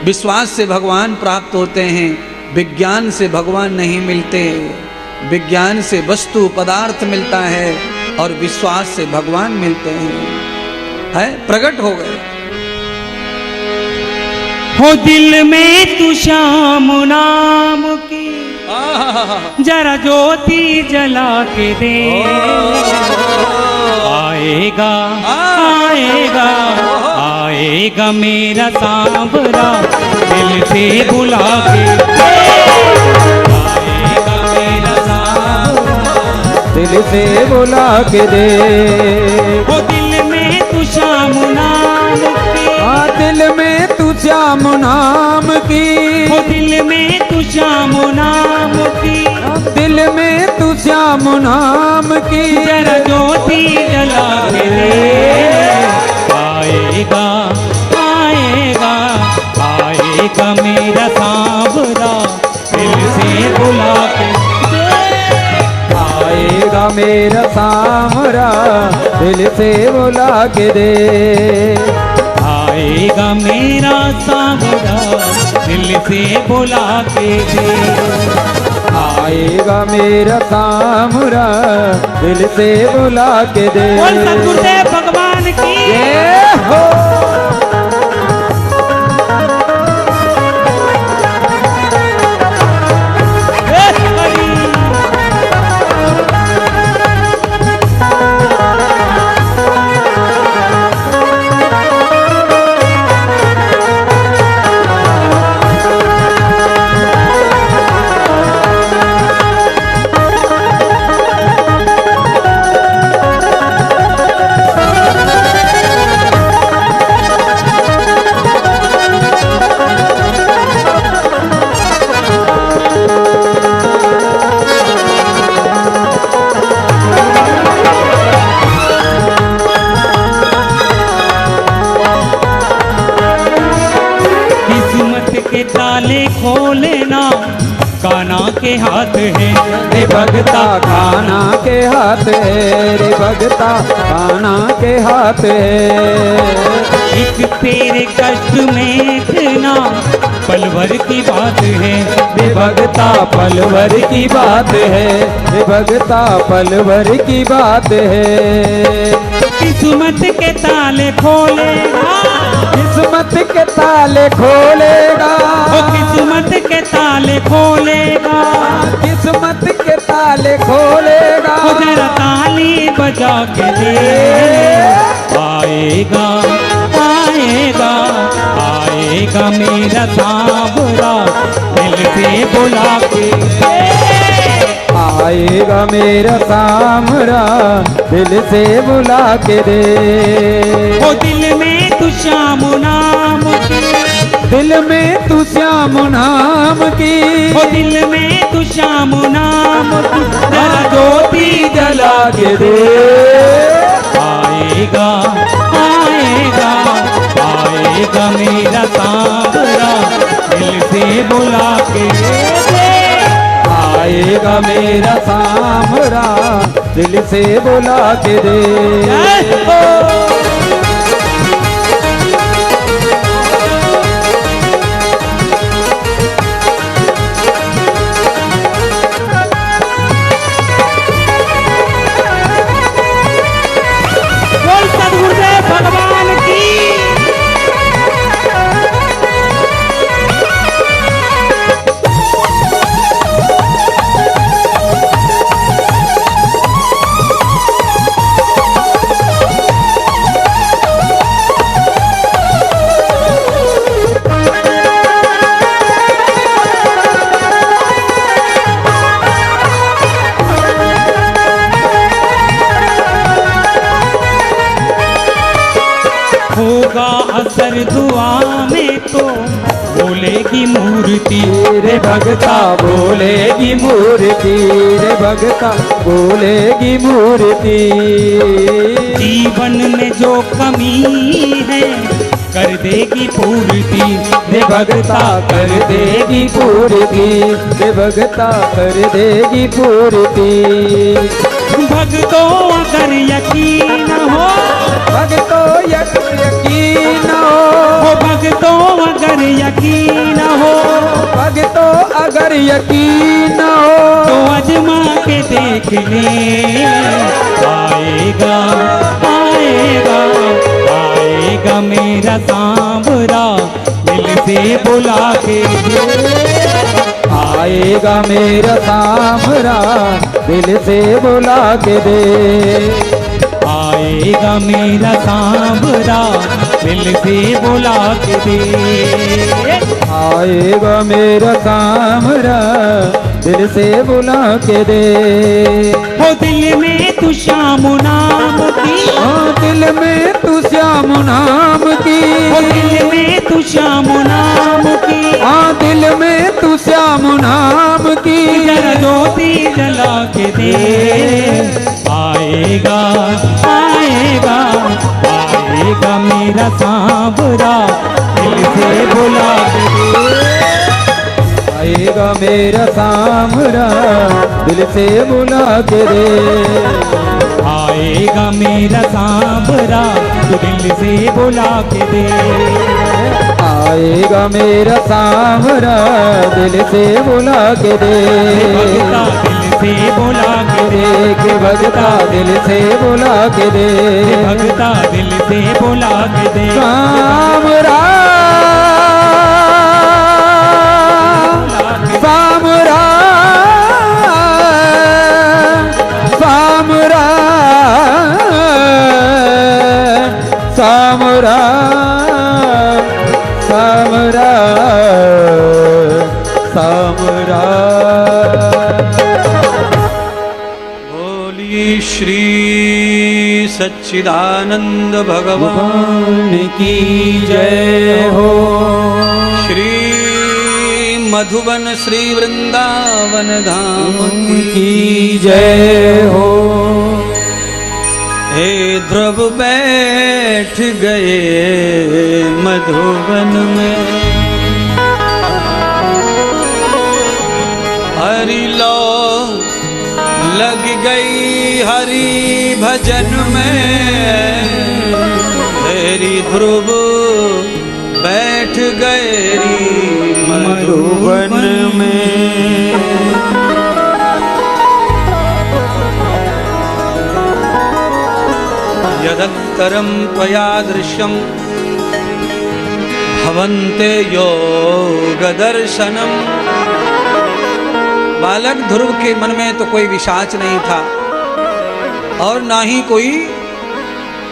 विश्वास से भगवान प्राप्त होते हैं, विज्ञान से भगवान नहीं मिलते। विज्ञान से वस्तु पदार्थ मिलता है और विश्वास से भगवान मिलते हैं। है प्रकट हो गए। हो दिल में तू श्याम नाम की जरा ज्योति जला के दे। आएगा आएगा आएगा मेरा सांवरा दिल से बुला के। आएगा मेरा सांवरा दिल से बुला के दे। वो दिल में तू श्याम नाम की। हाँ दिल में तू श्याम नाम की। वो दिल में तू श्याम नाम की। दिल में तू श्याम नाम की जरा ज्योति जला के दे। आएगा आएगा आएगा मेरा सांवरा दिल से बुला के। आएगा मेरा सांवरा दिल से बुला के दे। आएगा मेरा सांवरा दिल से बुला के दे। आएगा मेरा सांवरा दिल से बुला के दे। बोल सतगुरुदेव भगवान की जय हो। ताले खोले ना काना के हाथ है। रे भगता काना के हाथ है। रे भगता काना के हाथ है। एक तेरे कष्ट में इतना पलवर की बात है। रे भगता पलवर की बात है। रे भगता पलवर की बात है। किस्मत के ताले खोलेगा। किस्मत के ताले खोलेगा। वो किस्मत के ताले खोलेगा। किस्मत के ताले खोलेगा। वो जरा ताली बजा के दे। आएगा आएगा आएगा मेरा सांवरा दिल से बुला के। आएगा मेरा सांवरा दिल से बुला के दे। वो दिल में तू श्याम नाम की। दिल में तू श्याम नाम की। वो दिल में तू श्याम नाम की जरा ज्योति जला के दे। आएगा आएगा आएगा मेरा सांवरा दिल से बुला के दे। आएगा मेरा सांवरा दिल से बुला के दे। बोल सतगुरुदेव भगवान की होगा असर दुआ में तो बोलेगी मूर्ति। रे भगता बोलेगी मूर्ति। रे भगता बोलेगी मूर्ति। जीवन में जो कमी है कर देगी पूर्ति। रे भगता कर देगी पूर्ति। रे भगता कर देगी पूर्ति। भक्तों अगर यकीन हो भक्तो यकीन हो, वो भक्तों अगर यकीन हो, भक्तो अगर यकीन हो, तो अजमा के देख ले। आएगा आएगा आएगा मेरा सांवरा, दिल से बुला के आएगा मेरा सांवरा, दिल से बुला के दे। आएगा मेरा सांवरा, दिल से बुला के दे। आएगा मेरा सांवरा, दिल से बुला के दे। हो दिल में तू श्याम नाम की, ओ दिल में तू श्याम नाम की, हो दिल में तू श्याम नाम की, हाँ दिल में तू श्याम नाम की। जरा ज्योति जला के दे। आएगा आएगा आएगा मेरा सांवरा, दिल से बुला के दे। आएगा मेरा सांवरा, दिल से बुला के दे। आएगा मेरा सांवरा, तू दिल से बुला के दे। आएगा मेरा सांवरा, दिल से बुला के दे। भगता दिल से बुला के दे, के भगता दिल से बुला के दे। भगता दिल से बुला के दे। सांवरा सांवरा सांवरा सांवरा सांवरा सांवरा। बोलिए श्री सच्चिदानंद भगवान भगवान की जय हो। श्री मधुबन श्री वृंदावन धाम की जय हो। हे ध्रुव बैठ गए मधुबन में, हरि लो लग गई हरि भजन में। तेरी ध्रुव बैठ गए मधुबन में। यदत्तरं त्वया दृश्यं भवन्ते योगदर्शनम्। बालक ध्रुव के मन में तो कोई विशाच नहीं था और ना ही कोई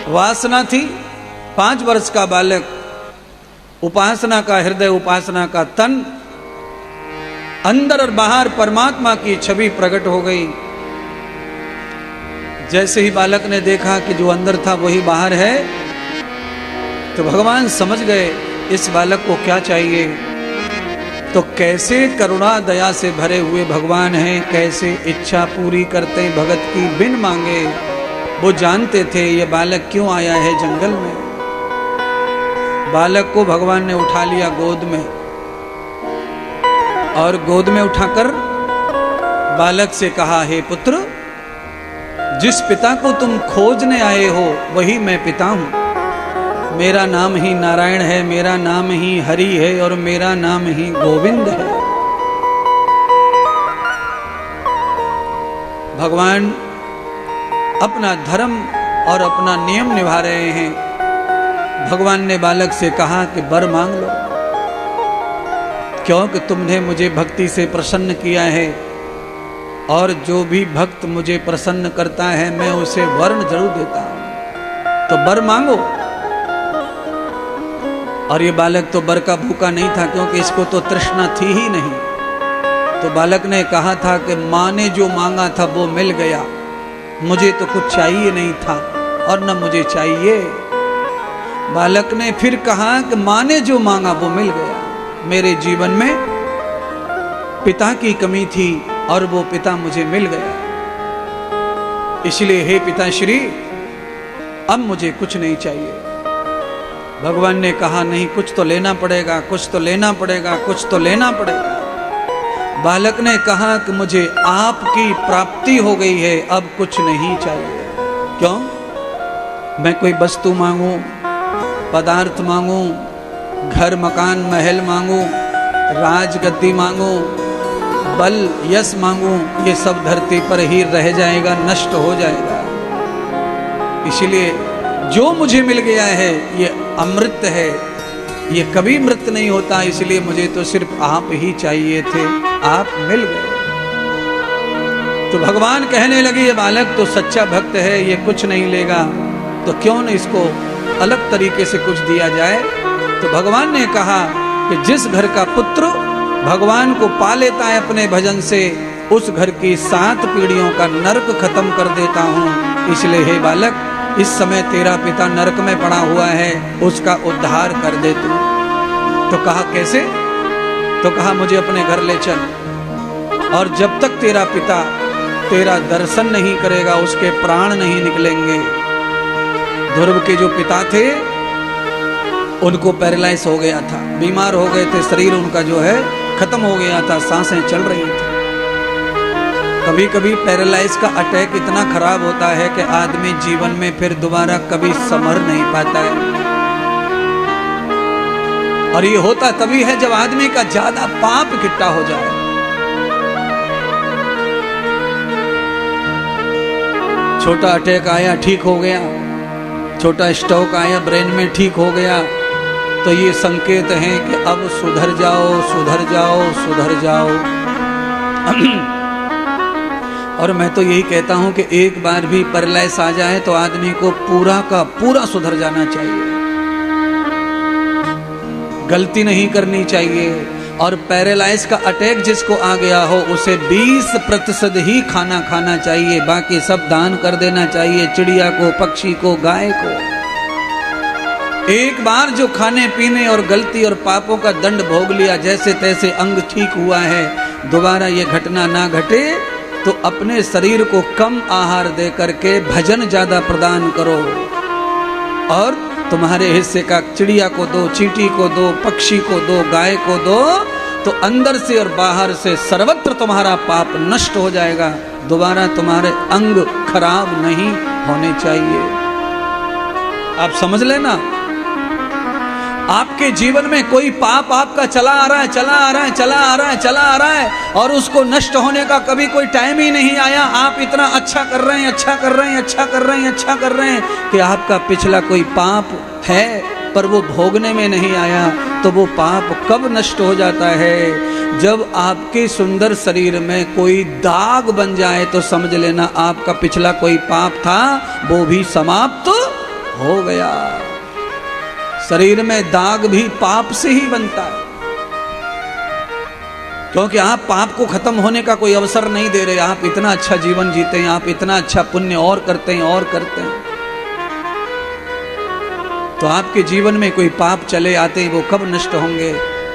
वासना थी। 5 वर्ष का बालक, उपासना का हृदय, उपासना का तन, अंदर और बाहर परमात्मा की छवि प्रकट हो गई। जैसे ही बालक ने देखा कि जो अंदर था वही बाहर है, तो भगवान समझ गए इस बालक को क्या चाहिए। तो कैसे करुणा दया से भरे हुए भगवान हैं, कैसे इच्छा पूरी करते भगत की बिन मांगे। वो जानते थे ये बालक क्यों आया है जंगल में। बालक को भगवान ने उठा लिया गोद में, और गोद में उठाकर बालक से कहा, हे पुत्र, जिस पिता को तुम खोजने आए हो वही मैं पिता हूं। मेरा नाम ही नारायण है, मेरा नाम ही हरि है और मेरा नाम ही गोविंद है। भगवान अपना धर्म और अपना नियम निभा रहे हैं। भगवान ने बालक से कहा कि वर मांग लो, क्योंकि तुमने मुझे भक्ति से प्रसन्न किया है, और जो भी भक्त मुझे प्रसन्न करता है मैं उसे वर्ण जरूर देता हूं। तो वर मांगो। और ये बालक तो वर का भूखा नहीं था, क्योंकि इसको तो तृष्णा थी ही नहीं। तो बालक ने कहा था कि माँ ने जो मांगा था वो मिल गया, मुझे तो कुछ चाहिए नहीं था और न मुझे चाहिए। बालक ने फिर कहा कि माँ ने जो मांगा वो मिल गया। मेरे जीवन में पिता की कमी थी और वो पिता मुझे मिल गया, इसलिए हे पिताश्री अब मुझे कुछ नहीं चाहिए। भगवान ने कहा, नहीं, कुछ तो लेना पड़ेगा, कुछ तो लेना पड़ेगा, कुछ तो लेना पड़ेगा। बालक ने कहा कि मुझे आपकी प्राप्ति हो गई है, अब कुछ नहीं चाहिए। क्यों? मैं कोई वस्तु मांगू, पदार्थ मांगू, घर मकान महल मांगू, राजगद्दी मांगू, बल यश मांगू, ये सब धरती पर ही रह जाएगा, नष्ट हो जाएगा। इसलिए जो मुझे मिल गया है ये अमृत है, ये कभी मृत नहीं होता। इसलिए मुझे तो सिर्फ आप ही चाहिए थे, आप मिल गए। तो भगवान कहने लगे ये बालक तो सच्चा भक्त है, ये कुछ नहीं लेगा, तो क्यों न इसको अलग तरीके से कुछ दिया जाए। तो भगवान ने कहा कि जिस घर का पुत्र भगवान को पा लेता है अपने भजन से, उस घर की 7 पीढ़ियों का नरक खत्म कर देता हूँ। इसलिए हे बालक, इस समय तेरा पिता नरक में पड़ा हुआ है, उसका उद्धार कर दे तू। तो कहा कैसे? तो कहा मुझे अपने घर ले चल, और जब तक तेरा पिता तेरा दर्शन नहीं करेगा उसके प्राण नहीं निकलेंगे। ध्रुव के जो पिता थे उनको पैरालाइज हो गया था, बीमार हो गए थे, शरीर उनका जो है खत्म हो गया था, सांसें चल रही थी। कभी कभी पैरालाइज का अटैक इतना खराब होता है कि आदमी जीवन में फिर दोबारा कभी संभर नहीं पाता है। और ये होता तभी है जब आदमी का ज्यादा पाप इकट्ठा हो जाए। छोटा अटैक आया, ठीक हो गया, छोटा स्ट्रोक आया, ब्रेन में ठीक हो गया, तो ये संकेत है कि अब सुधर जाओ, सुधर जाओ, सुधर जाओ। और मैं तो यही कहता हूं कि एक बार भी पैरालाइज आ जाए तो आदमी को पूरा का पूरा सुधर जाना चाहिए, गलती नहीं करनी चाहिए। और पैरालाइज का अटैक जिसको आ गया हो उसे 20% ही खाना खाना चाहिए, बाकी सब दान कर देना चाहिए, चिड़िया को, पक्षी को, गाय को। एक बार जो खाने पीने और गलती और पापों का दंड भोग लिया, जैसे तैसे अंग ठीक हुआ है, दोबारा ये घटना ना घटे तो अपने शरीर को कम आहार दे करके भजन ज्यादा प्रदान करो, और तुम्हारे हिस्से का चिड़िया को दो, चींटी को दो, पक्षी को दो, गाय को दो, तो अंदर से और बाहर से सर्वत्र तुम्हारा पाप नष्ट हो जाएगा, दोबारा तुम्हारे अंग खराब नहीं होने चाहिए। आप समझ लेना, आपके जीवन में कोई पाप आपका चला आ रहा है, चला आ रहा है, चला आ रहा है, चला आ रहा है, और उसको नष्ट होने का कभी कोई टाइम ही नहीं आया। आप इतना अच्छा कर रहे हैं, अच्छा कर रहे हैं, अच्छा कर रहे हैं, अच्छा कर रहे हैं कि आपका पिछला कोई पाप है पर वो भोगने में नहीं आया। तो वो पाप कब नष्ट हो जाता है? जब आपके सुंदर शरीर में कोई दाग बन जाए तो समझ लेना आपका पिछला कोई पाप था वो भी समाप्त हो गया। शरीर में दाग भी पाप से ही बनता है, क्योंकि आप पाप को खत्म होने का कोई अवसर नहीं दे रहे। आप इतना अच्छा जीवन जीते हैं, आप इतना अच्छा पुण्य और करते हैं और करते हैं, तो आपके जीवन में कोई पाप चले आते हैं, वो कब नष्ट होंगे?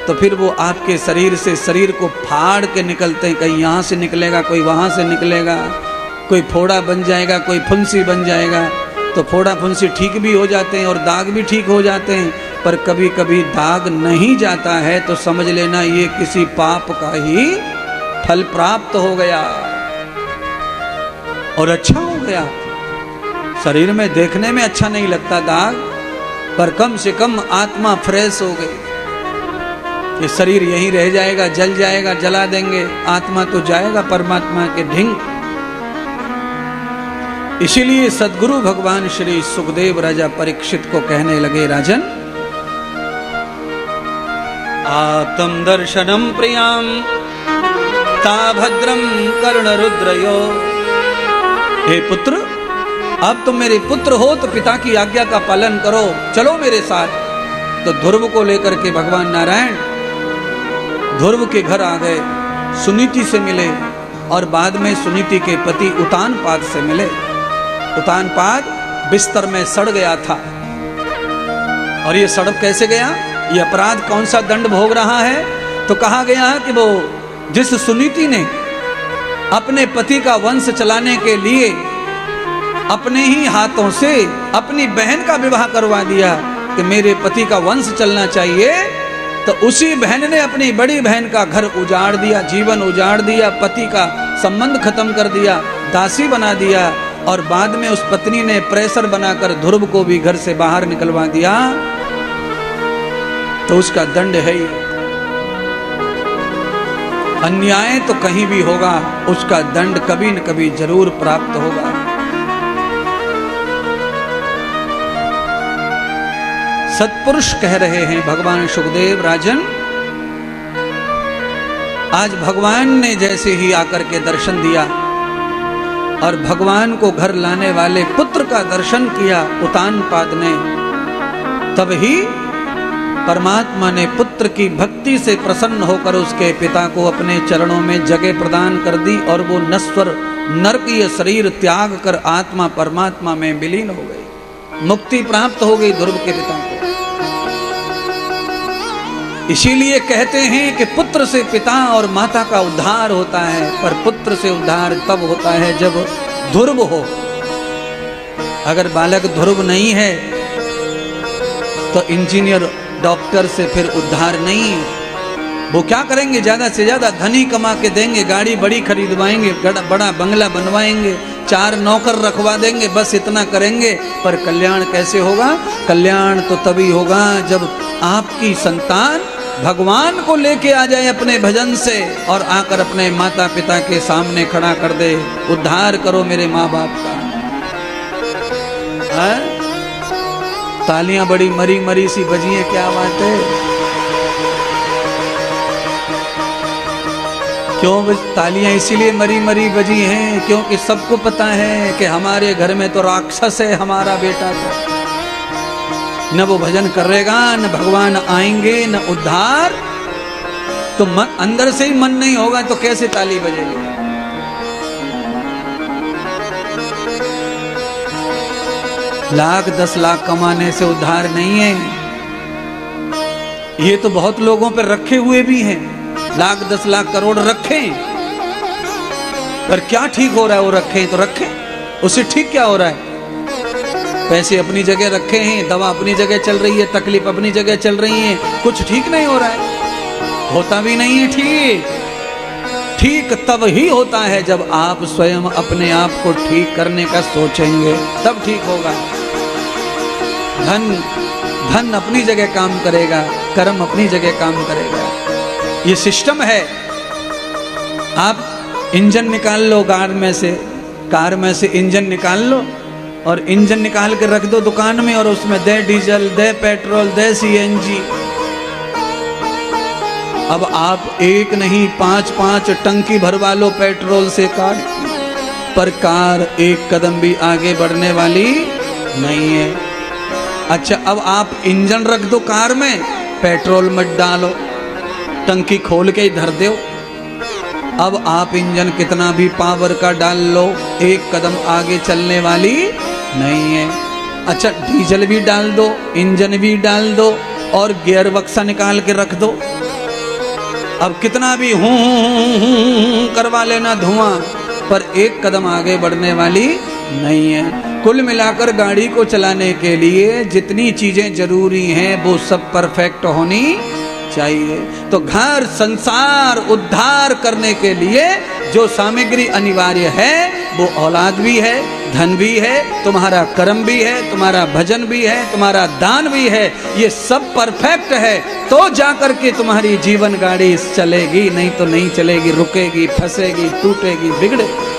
तो फिर वो आपके शरीर से शरीर को फाड़ के निकलते हैं, कहीं यहाँ से निकलेगा, कोई वहाँ से निकलेगा, कोई फोड़ा बन जाएगा, कोई फुंसी बन जाएगा। तो फोड़ा फुंसी ठीक भी हो जाते हैं और दाग भी ठीक हो जाते हैं, पर कभी कभी दाग नहीं जाता है तो समझ लेना ये किसी पाप का ही फल प्राप्त हो गया और अच्छा हो गया। शरीर में देखने में अच्छा नहीं लगता दाग, पर कम से कम आत्मा फ्रेश हो गई। ये शरीर यहीं रह जाएगा, जल जाएगा, जला देंगे, आत्मा तो जाएगा परमात्मा के ढिंग। इसीलिए सद्गुरु भगवान श्री सुखदेव राजा परीक्षित को कहने लगे, राजन, आत्म दर्शनम प्रियाम ता भद्रम कर्ण रुद्रयो। हे पुत्र, अब तुम मेरे पुत्र हो तो पिता की आज्ञा का पालन करो, चलो मेरे साथ। तो ध्रुव को लेकर के भगवान नारायण ध्रुव के घर आ गए, सुनीति से मिले और बाद में सुनीति के पति उतानपाद से मिले। उतानपाद बिस्तर में सड़ गया था, और ये सड़ कैसे गया? ये अपराध कौन सा दंड भोग रहा है? तो कहा गया है कि वो जिस सुनीति ने अपने पति का वंश चलाने के लिए अपने ही हाथों से अपनी बहन का विवाह करवा दिया कि मेरे पति का वंश चलना चाहिए, तो उसी बहन ने अपनी बड़ी बहन का घर उजाड़ दिया, जीवन उजाड़ दिया, पति का संबंध खत्म कर दिया, दासी बना दिया। और बाद में उस पत्नी ने प्रेशर बनाकर ध्रुव को भी घर से बाहर निकलवा दिया, तो उसका दंड है ही। अन्याय तो कहीं भी होगा, उसका दंड कभी न कभी जरूर प्राप्त होगा। सत्पुरुष कह रहे हैं भगवान सुखदेव, राजन आज भगवान ने जैसे ही आकर के दर्शन दिया और भगवान को घर लाने वाले पुत्र का दर्शन किया उतानपाद ने, तब ही परमात्मा ने पुत्र की भक्ति से प्रसन्न होकर उसके पिता को अपने चरणों में जगह प्रदान कर दी और वो नश्वर नरकीय शरीर त्याग कर आत्मा परमात्मा में विलीन हो गई, मुक्ति प्राप्त हो गई ध्रुव के पिता को। इसीलिए कहते हैं कि पुत्र से पिता और माता का उद्धार होता है, पर पुत्र से उद्धार तब होता है जब ध्रुव हो। अगर बालक ध्रुव नहीं है तो इंजीनियर डॉक्टर से फिर उद्धार नहीं है। वो क्या करेंगे, ज्यादा से ज्यादा धन ही कमा के देंगे, गाड़ी बड़ी खरीदवाएंगे, बड़ा बंगला बनवाएंगे, 4 नौकर रखवा देंगे, बस इतना करेंगे। पर कल्याण कैसे होगा? कल्याण तो तभी होगा जब आपकी संतान भगवान को लेके आ जाए अपने भजन से और आकर अपने माता पिता के सामने खड़ा कर दे, उद्धार करो मेरे माँ बाप का। तालियां बड़ी मरी मरी सी बजी हैं, क्या बात है? क्यों तालियां इसीलिए मरी मरी बजी हैं क्योंकि सबको पता है कि हमारे घर में तो राक्षस है हमारा बेटा, तो न वो भजन करेगा, न भगवान आएंगे, न उद्धार। तो मन अंदर से ही मन नहीं होगा तो कैसे ताली बजेगी? लाख 10 लाख कमाने से उद्धार नहीं है। ये तो बहुत लोगों पे रखे हुए भी हैं, लाख 10 लाख करोड़ रखें, पर क्या ठीक हो रहा है? वो रखें तो रखें, उससे ठीक क्या हो रहा है? पैसे अपनी जगह रखे हैं, दवा अपनी जगह चल रही है, तकलीफ अपनी जगह चल रही है, कुछ ठीक नहीं हो रहा है, होता भी नहीं है ठीक। ठीक तब ही होता है जब आप स्वयं अपने आप को ठीक करने का सोचेंगे, तब ठीक होगा। धन अपनी जगह काम करेगा, कर्म अपनी जगह काम करेगा, ये सिस्टम है। आप इंजन निकाल लो कार में से इंजन निकाल लो और इंजन निकाल के रख दो दुकान में और उसमें दे डीजल, दे पेट्रोल, दे सीएनजी। अब आप एक नहीं 5-5 टंकी भरवा लो पेट्रोल से कार, पर कार एक कदम भी आगे बढ़ने वाली नहीं है। अच्छा, अब आप इंजन रख दो कार में, पेट्रोल मत डालो, टंकी खोल के ही धर दो। अब आप इंजन कितना भी पावर का डाल लो, एक कदम आगे चलने वाली नहीं है। अच्छा, डीजल भी डाल दो, इंजन भी डाल दो और गियर बक्सा निकाल के रख दो, अब कितना भी हूं करवा लेना धुआं, पर एक कदम आगे बढ़ने वाली नहीं है। कुल मिलाकर गाड़ी को चलाने के लिए जितनी चीजें जरूरी हैं वो सब परफेक्ट होनी चाहिए। तो घर संसार उद्धार करने के लिए जो सामग्री अनिवार्य है वो औलाद भी है, धन भी है, तुम्हारा कर्म भी है, तुम्हारा भजन भी है, तुम्हारा दान भी है। ये सब परफेक्ट है तो जाकर के तुम्हारी जीवन गाड़ी चलेगी, नहीं तो नहीं चलेगी, रुकेगी, फंसेगी, टूटेगी, बिगड़ेगी।